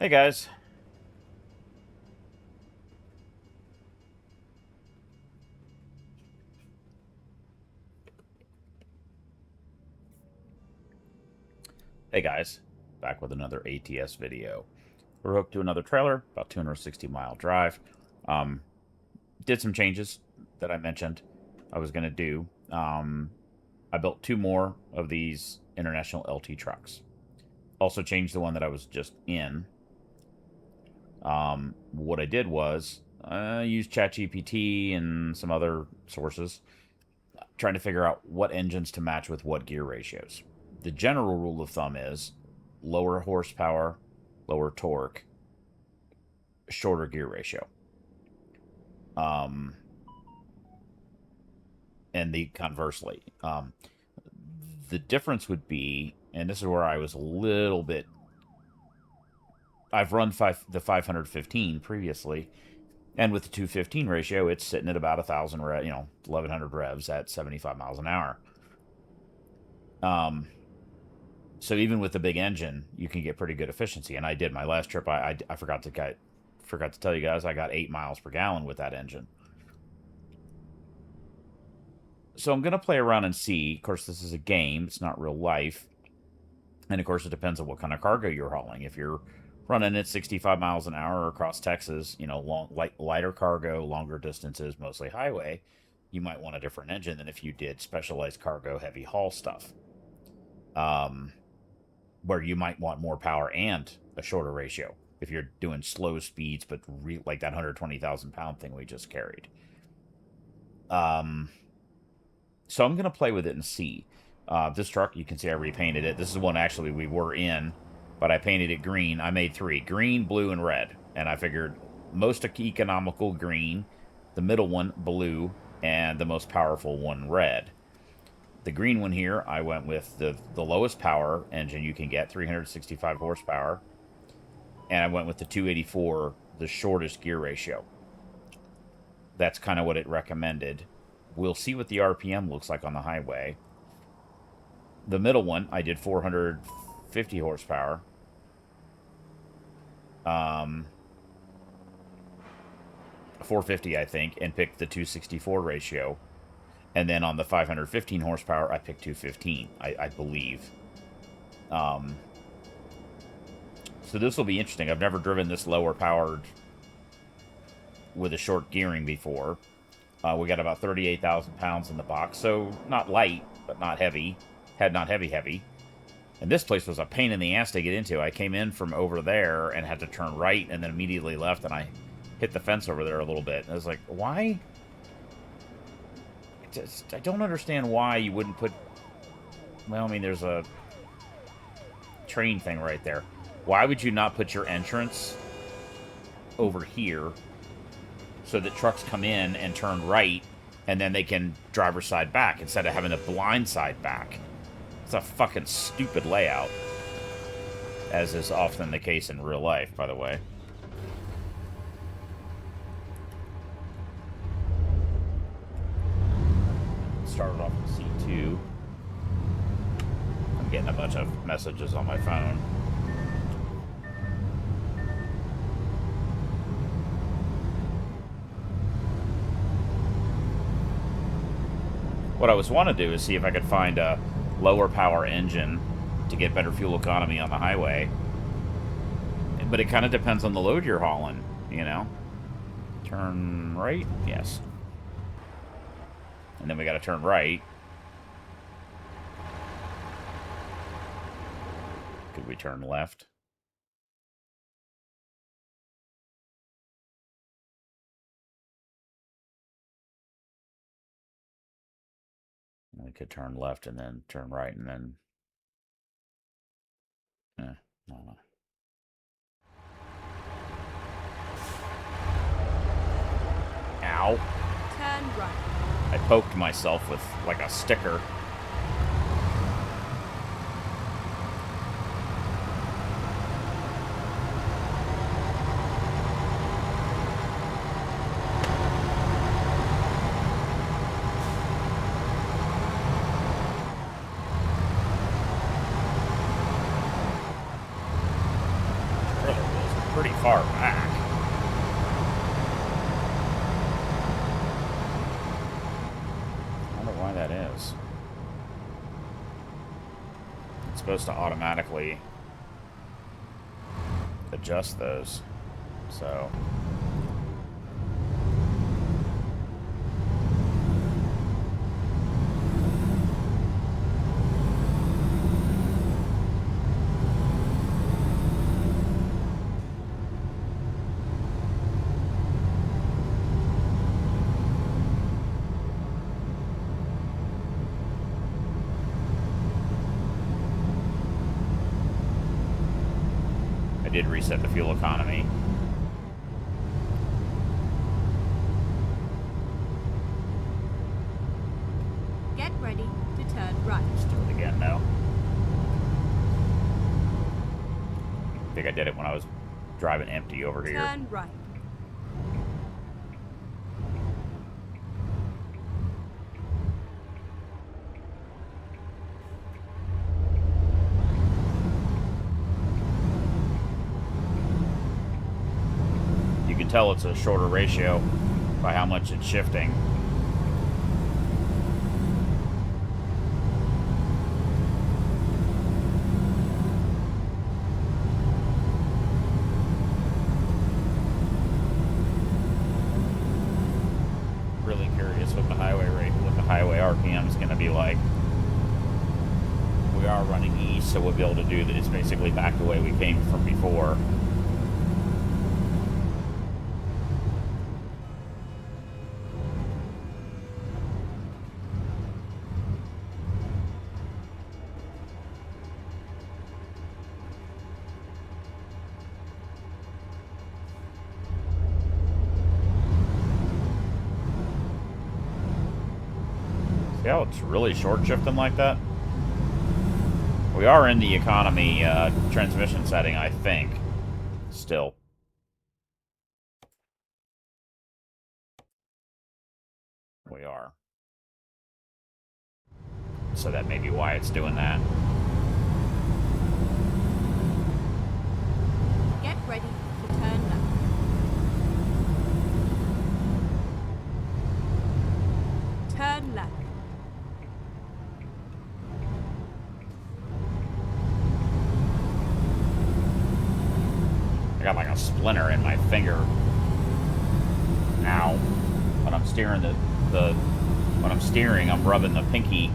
Hey guys. Hey guys. Back with another ATS video. We're hooked to another trailer, about 260-mile drive. Um, did some changes that I mentioned I was going to do. I built two more of these International LT trucks. Also changed the one that I was just in. What I did was I used ChatGPT and some other sources trying to figure out what engines to match with what gear ratios. The general rule of thumb is lower horsepower, lower torque, shorter gear ratio. Um, and the conversely, the difference would be, and this is where I was a little bit. I've run the 515 previously, and with the 215 ratio, it's sitting at about 1,100 revs at 75 miles an hour. So even with the big engine, you can get pretty good efficiency. And I did my last trip. I forgot to tell you guys I got 8 miles per gallon with that engine. So I'm gonna play around and see. Of course, this is a game; it's not real life. And of course, it depends on what kind of cargo you're hauling. If you're running at 65 miles an hour across Texas, lighter cargo, longer distances, mostly highway, you might want a different engine than if you did specialized cargo, heavy haul stuff. Where you might want more power and a shorter ratio if you're doing slow speeds, but like that 120,000 pound thing we just carried. So I'm gonna play with it and see. This truck, you can see I repainted it. This is one actually we were in, but I painted it green. I made three: green, blue, and red. And I figured most economical green, the middle one blue, and the most powerful one red. The green one here, I went with the lowest power engine you can get, 365 horsepower. And I went with the 284, the shortest gear ratio. That's kind of what it recommended. We'll see what the RPM looks like on the highway. The middle one, I did 450 horsepower. 450, I think, and picked the 264 ratio. And then on the 515 horsepower, I picked 215, I believe. So this will be interesting. I've never driven this lower powered with a short gearing before. We got about 38,000 pounds in the box, so not light, but not heavy. Not heavy. And this place was a pain in the ass to get into. I came in from over there and had to turn right and then immediately left, and I hit the fence over there a little bit. I was like, why? I don't understand why you wouldn't put... Well, I mean, there's a train thing right there. Why would you not put your entrance over here so that trucks come in and turn right and then they can driver's side back instead of having a blind side back? It's a fucking stupid layout, as is often the case in real life, by the way. Started off with C2. I'm getting a bunch of messages on my phone. What I was want to do is see if I could find a lower power engine to get better fuel economy on the highway. But it kind of depends on the load you're hauling, you know? Turn right? Yes. And then we got to turn right. Could we turn left? We could turn left and then turn right and then... I don't know. Ow. Turn right. I poked myself with, like, a sticker. pretty far back. I wonder why that is. It's supposed to automatically adjust those. So... I did reset the fuel economy. Get ready to turn right. Let's do it again now. I think I did it when I was driving empty over here. Turn right. You can tell it's a shorter ratio by how much it's shifting. Really curious what the highway rate, what the highway RPM is going to be like. We are running east, so we'll be able to do that. It's basically back the way we came from before. See how it's really short shifting like that? We are in the economy transmission setting, I think. Still. We are. So that may be why it's doing that. Get ready to turn left. Turn left. I got like a splinter in my finger now. When I'm steering when I'm steering, I'm rubbing the pinky.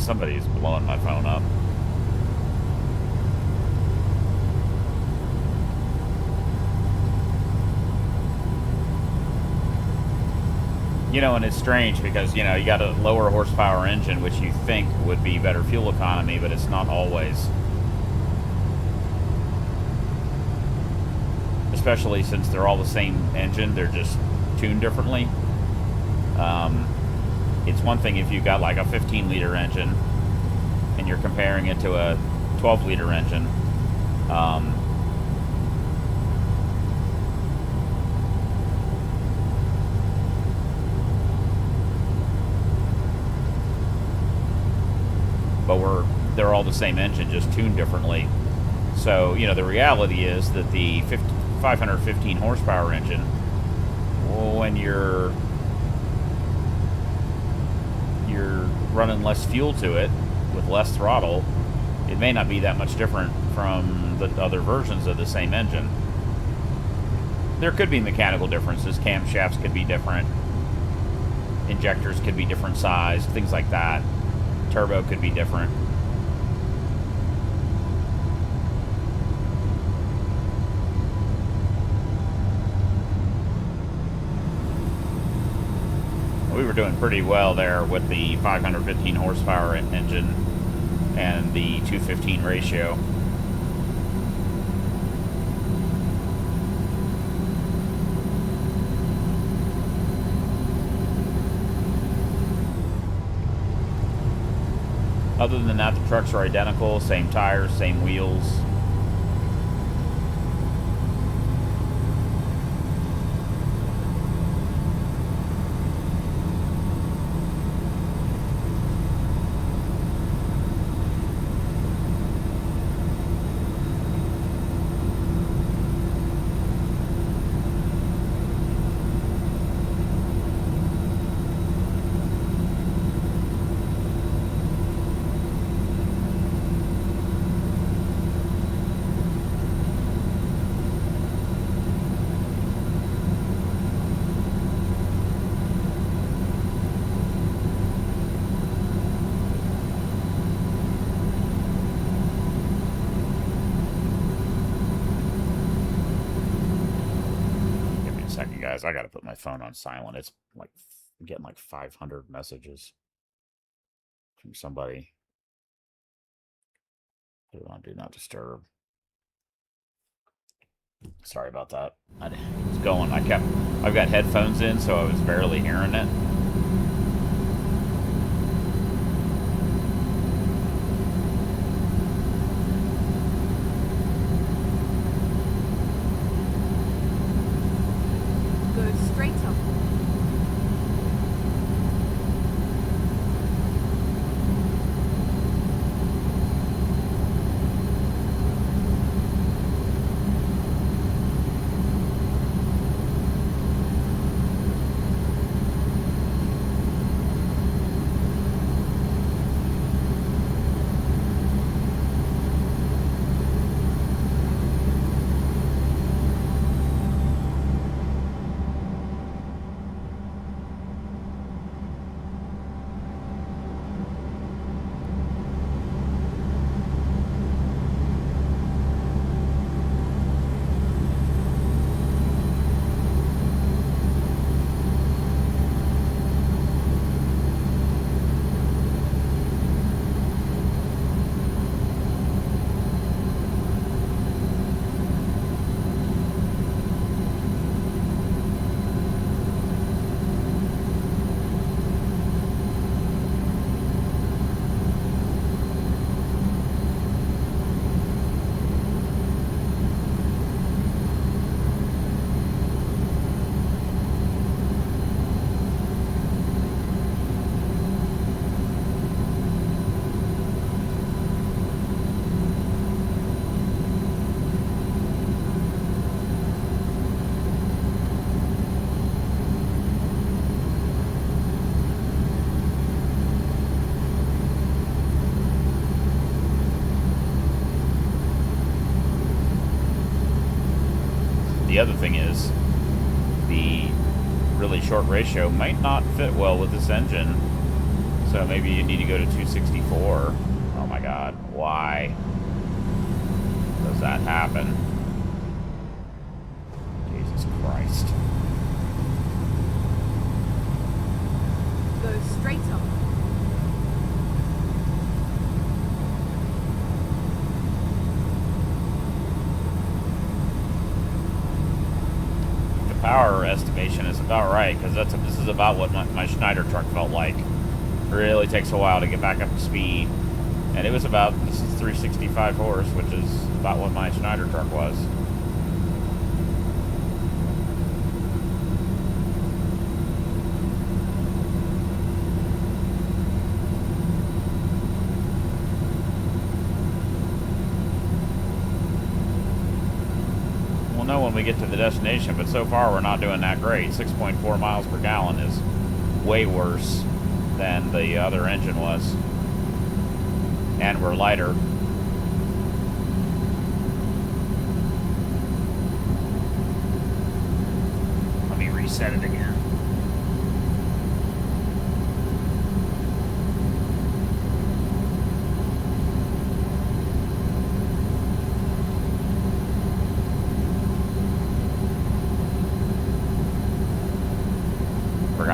Somebody's blowing my phone up. You know, and it's strange because, you know, you got a lower horsepower engine, which you think would be better fuel economy, but it's not always. Especially since they're all the same engine, they're just tuned differently. It's one thing if you've got like a 15-liter engine and you're comparing it to a 12-liter engine. But they're all the same engine, just tuned differently. So, you know, the reality is that the 515 horsepower engine, when you're running less fuel to it with less throttle, it may not be that much different from the other versions of the same engine. There could be mechanical differences. Camshafts could be different. Injectors could be different size, things like that. Turbo could be different. We were doing pretty well there with the 515 horsepower engine. and the 215 ratio. Other than that, the trucks are identical, same tires, same wheels. Guys, I gotta put my phone on silent. It's like I'm getting like 500 messages from somebody. Put it on Do Not Disturb. Sorry about that. It's going. I've got headphones in, so I was barely hearing it. The other thing is, the really short ratio might not fit well with this engine. So maybe you need to go to 264. Oh my god, why does that happen? Jesus Christ. Go straight up. Power estimation is about right, because this is about what my Schneider truck felt like. It really takes a while to get back up to speed, and it was about, this is 365 horse, which is about what my Schneider truck was. Know when we get to the destination, but so far we're not doing that great. 6.4 miles per gallon is way worse than the other engine was, and we're lighter. Let me reset it again.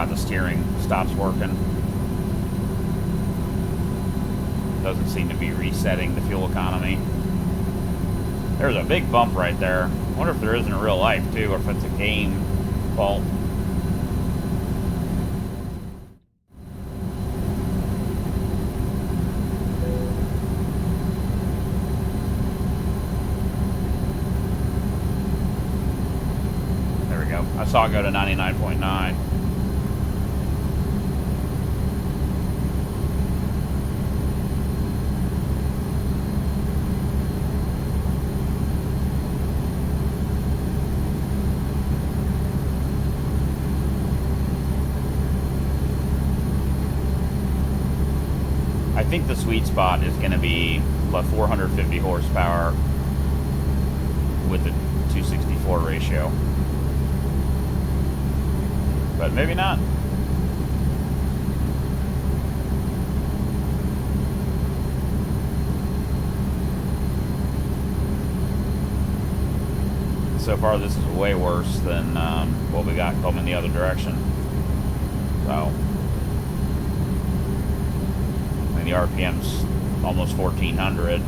The steering stops working. Doesn't seem to be resetting the fuel economy. There's a big bump right there. I wonder if there is in real life, too, or if it's a game fault. There we go. I saw it go to 99.9. I think the sweet spot is going to be 450 horsepower with the 264 ratio. But maybe not. So far, this is way worse than what we got coming the other direction. So, the RPM's almost 1400.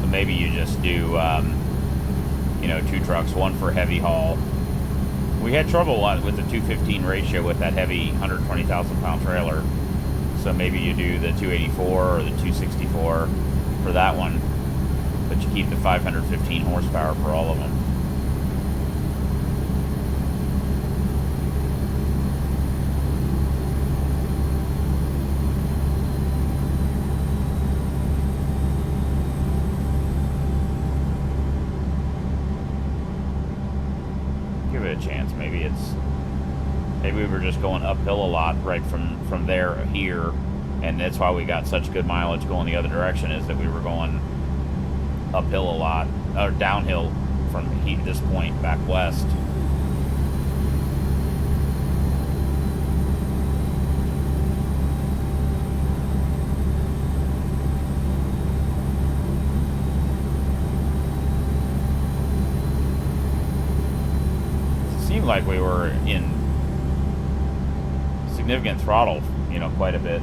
Maybe you just do, you know, 2 trucks, one for heavy haul. We had trouble with the 215 ratio with that heavy 120,000 pound trailer. So maybe you do the 284 or the 264 for that one, but you keep the 515 horsepower for all of them. Give it a chance. Maybe we were just going uphill a lot right from there here, and that's why we got such good mileage going the other direction, is that we were going uphill a lot, or downhill from this point back west. Seemed like we were in significant throttle, you know, quite a bit.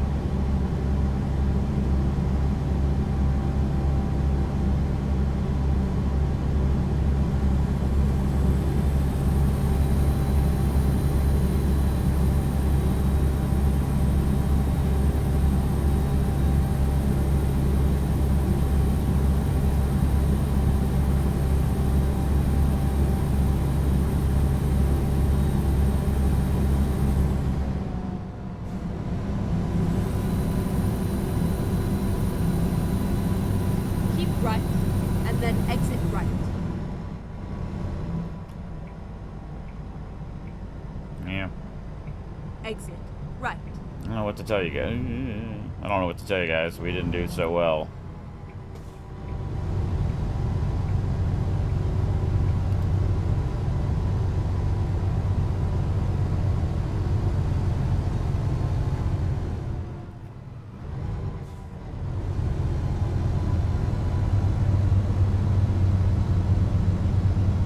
Right, and then exit right. Yeah. Exit right. I don't know what to tell you guys. I don't know what to tell you guys. We didn't do so well.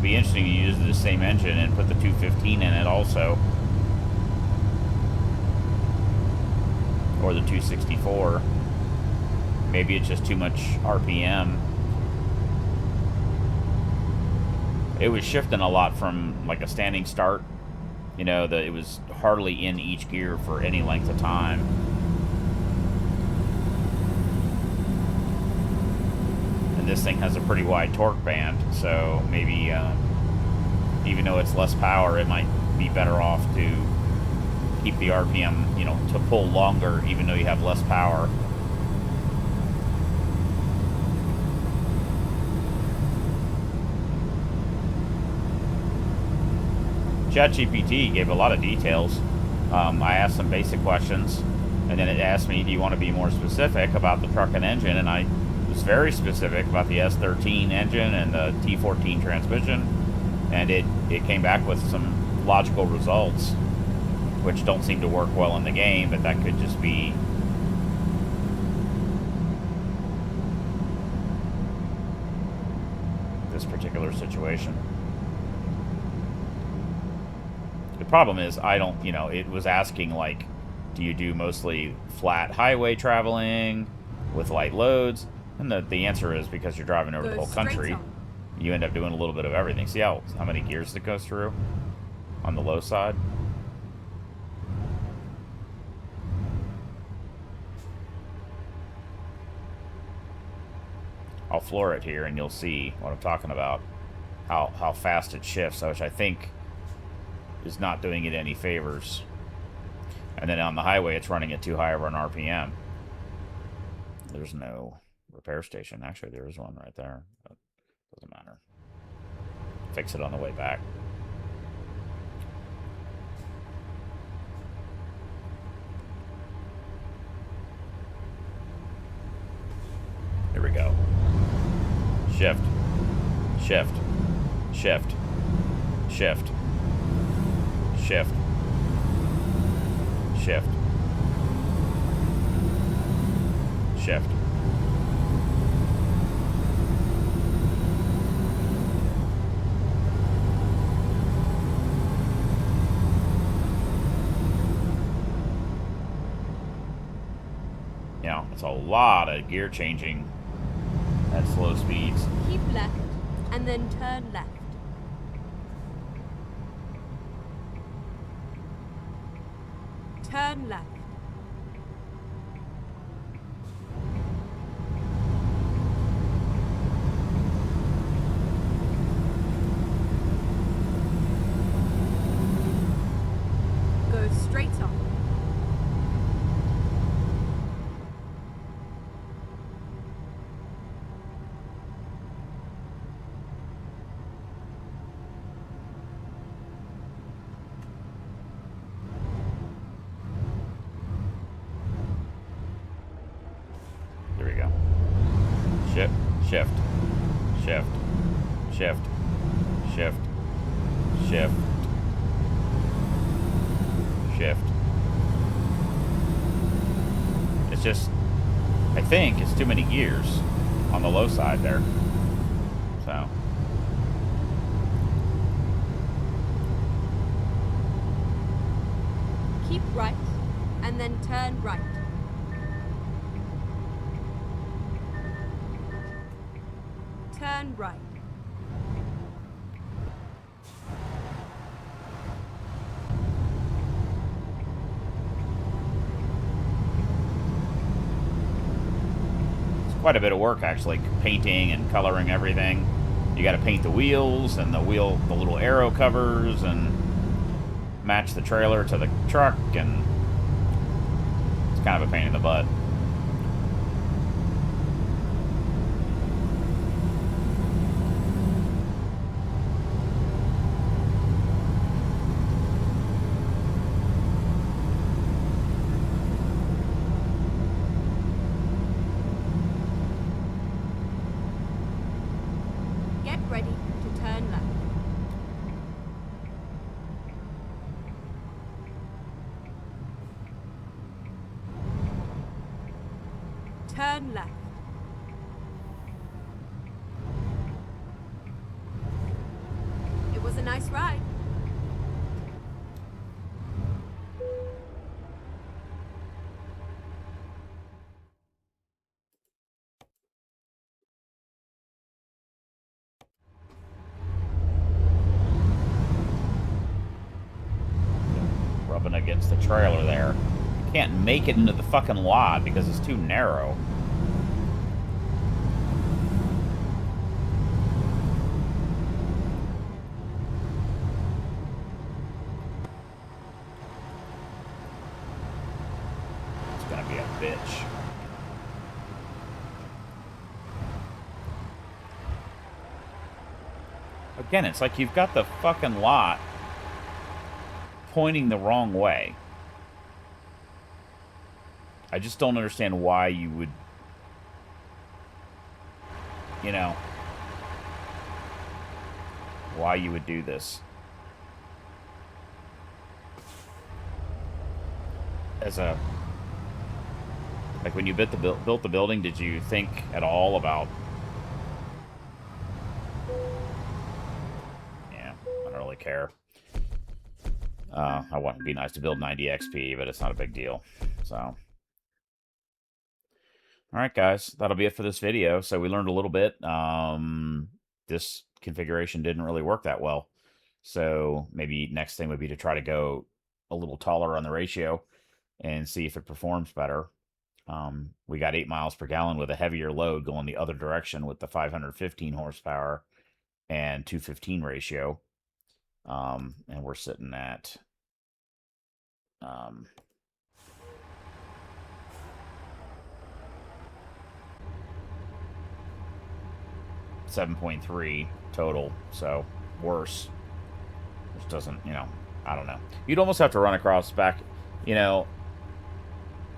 Be interesting to use the same engine and put the 215 in it also, or the 264. Maybe it's just too much RPM. It was shifting a lot from like a standing start, you know, it was hardly in each gear for any length of time. And this thing has a pretty wide torque band, so maybe even though it's less power, it might be better off to keep the RPM, you know, to pull longer even though you have less power. ChatGPT gave a lot of details. I asked some basic questions, And then it asked me, do you want to be more specific about the truck and engine? And I was very specific about the S13 engine and the T14 transmission. And it came back with some logical results, which don't seem to work well in the game, but that could just be this particular situation. The problem is, I don't, you know, it was asking, like, do you do mostly flat highway traveling with light loads? And the answer is, because you're driving over the whole country, you end up doing a little bit of everything. See how many gears it goes through on the low side? I'll floor it here and you'll see what I'm talking about. How fast it shifts, which I think is not doing it any favors. And then on the highway, it's running at too high of an RPM. There's no repair station. Actually, there is one right there, but doesn't matter. Fix it on the way back. Here we go. Shift. Shift. Shift. Shift. Shift. Shift. Shift. You know, it's a lot of gear changing at slow speeds. Keep left, and then turn left. Turn left. Go straight on. There we go. Shift, shift, shift, shift, shift, shift, shift. It's just, I think it's too many gears on the low side there. So. Keep right, and then turn right. Turn right. It's quite a bit of work, actually, painting and coloring everything. You got to paint the wheels and the little arrow covers, and match the trailer to the truck, and it's kind of a pain in the butt. Get ready to turn left. Turn left. It was a nice ride. Rubbing against the trailer there. Can't make it into the fucking lot because it's too narrow. It's gonna be a bitch. Again, it's like you've got the fucking lot pointing the wrong way. I just don't understand why you would, you know, why you would do this. As a, like when you built the building, did you think at all about? Yeah, I don't really care. I want to be nice to build 90 XP, but it's not a big deal. So, all right, guys, that'll be it for this video. So we learned a little bit. This configuration didn't really work that well. So maybe next thing would be to try to go a little taller on the ratio and see if it performs better. We got 8 miles per gallon with a heavier load going the other direction with the 515 horsepower and 215 ratio. And we're sitting at 7.3 total, so worse. Which doesn't, I don't know. You'd almost have to run across back,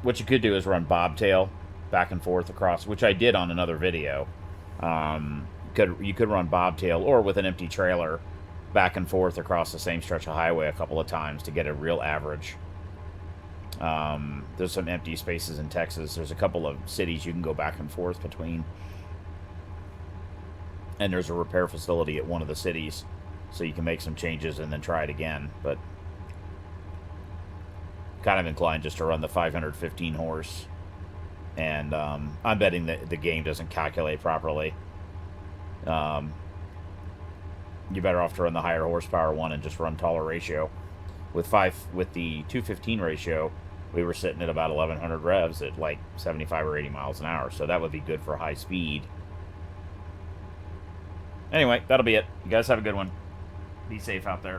what you could do is run bobtail back and forth across, which I did on another video. You could run bobtail or with an empty trailer back and forth across the same stretch of highway a couple of times to get a real average. There's some empty spaces in Texas. There's a couple of cities you can go back and forth between. And there's a repair facility at one of the cities, so you can make some changes and then try it again. But kind of inclined just to run the 515 horse. And I'm betting that the game doesn't calculate properly. You're better off to run the higher horsepower one and just run taller ratio. With the 215 ratio, we were sitting at about 1100 revs at like 75 or 80 miles an hour, so that would be good for high speed. Anyway, that'll be it. You guys have a good one. Be safe out there.